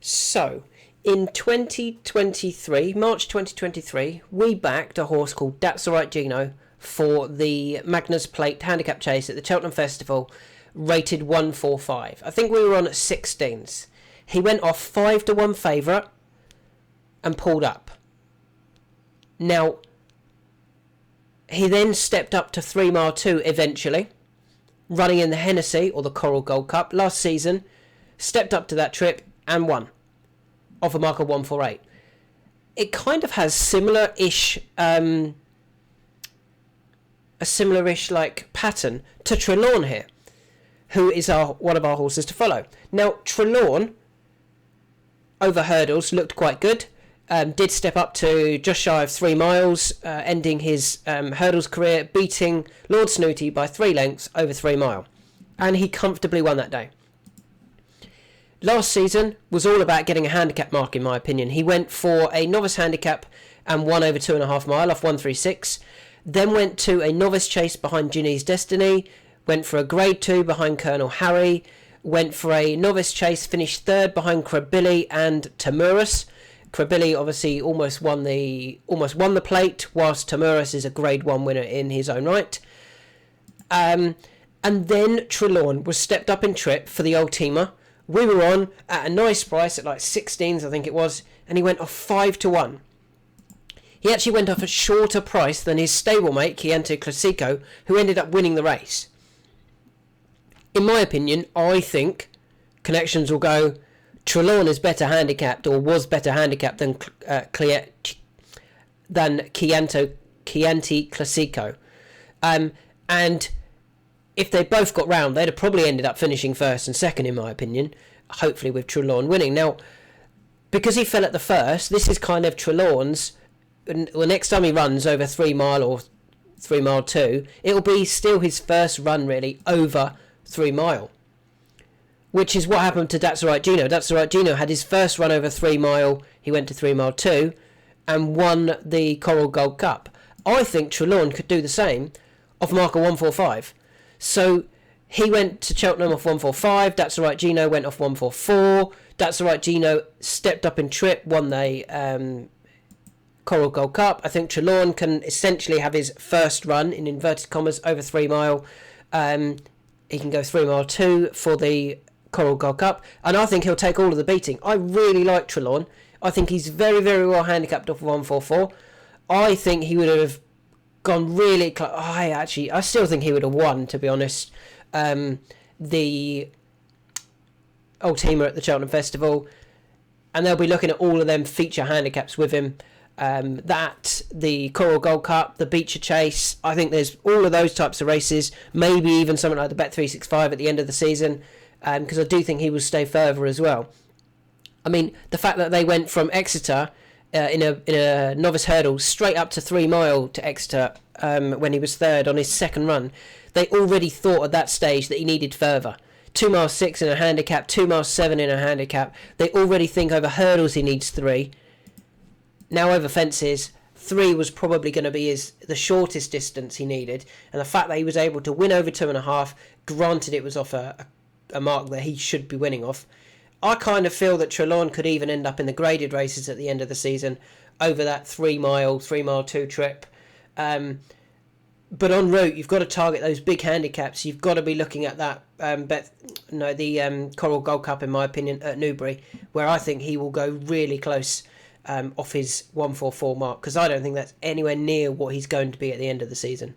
So, in 2023, March 2023, we backed a horse called That's Alright Gino for the Magnus Plate Handicap Chase at the Cheltenham Festival, rated 145. I think we were on at 16s. He went off 5-1 favourite and pulled up. Now, he then stepped up to 3 mile 2 eventually, running in the Hennessy or the Coral Gold Cup last season, stepped up to that trip and won off a mark of 148. It kind of has similar-ish like pattern to Trelawne here, who is one of our horses to follow. Now, Trelawne over hurdles looked quite good. Did step up to just shy of 3 miles, ending his hurdles career, beating Lord Snooty by 3 lengths over 3 mile. And he comfortably won that day. Last season was all about getting a handicap mark, in my opinion. He went for a novice handicap and won over 2.5 mile off 136. Then went to a novice chase behind Ginny's Destiny. Went for a grade 2 behind Colonel Harry. Went for a novice chase, finished 3rd behind Krabilly and Tamurus. Krabilly obviously almost won the plate, whilst Tamurus is a grade 1 winner in his own right. And then Trelawne was stepped up in trip for the old teamer. We were on at a nice price at like 16s, I think it was, and he went off 5-1. He actually went off a shorter price than his stablemate, Chianti Classico, who ended up winning the race. In my opinion, I think connections will go, Trelawne is better handicapped, or was better handicapped than Chianti Classico. And if they both got round, they'd have probably ended up finishing 1st and 2nd, in my opinion, hopefully with Trelawne winning. Now, because he fell at the first, this is kind of Trelawne's, the next time he runs over 3 mile or 3 mile 2, it'll be still his first run, really, over 3 mile. Which is what happened to That's Alright Gino. That's Alright Gino had his first run over 3 mile, he went to 3 mile 2, and won the Coral Gold Cup. I think Trelawne could do the same off marker 145. So he went to Cheltenham off 145. That's Alright Gino went off 144. That's Alright Gino stepped up in trip, won the Coral Gold Cup. I think Trelawne can essentially have his first run, in inverted commas, over 3 mile. He can go 3 mile 2 for the Coral Gold Cup, and I think he'll take all of the beating. I really like Trelawne. I think he's very, very well handicapped off 144. I think he would have gone really close. I still think he would have won, to be honest, the old teamer at the Cheltenham Festival, and they'll be looking at all of them feature handicaps with him. The Coral Gold Cup, the Beecher Chase, I think there's all of those types of races, maybe even something like the Bet365 at the end of the season, because I do think he will stay further as well. I mean, the fact that they went from Exeter in a novice hurdle straight up to 3 mile to Exeter when he was 3rd on his 2nd run, they already thought at that stage that he needed further. 2 mile 6 in a handicap, 2 mile 7 in a handicap. They already think over hurdles he needs 3. Now over fences, 3 was probably going to be the shortest distance he needed, and the fact that he was able to win over 2.5, granted it was off a mark that he should be winning off, I kind of feel that Trelawne could even end up in the graded races at the end of the season over that 3 mile 2 trip. But en route, you've got to target those big handicaps. You've got to be looking at that the Coral Gold Cup, in my opinion, at Newbury, where I think he will go really close off his 144 mark, because I don't think that's anywhere near what he's going to be at the end of the season.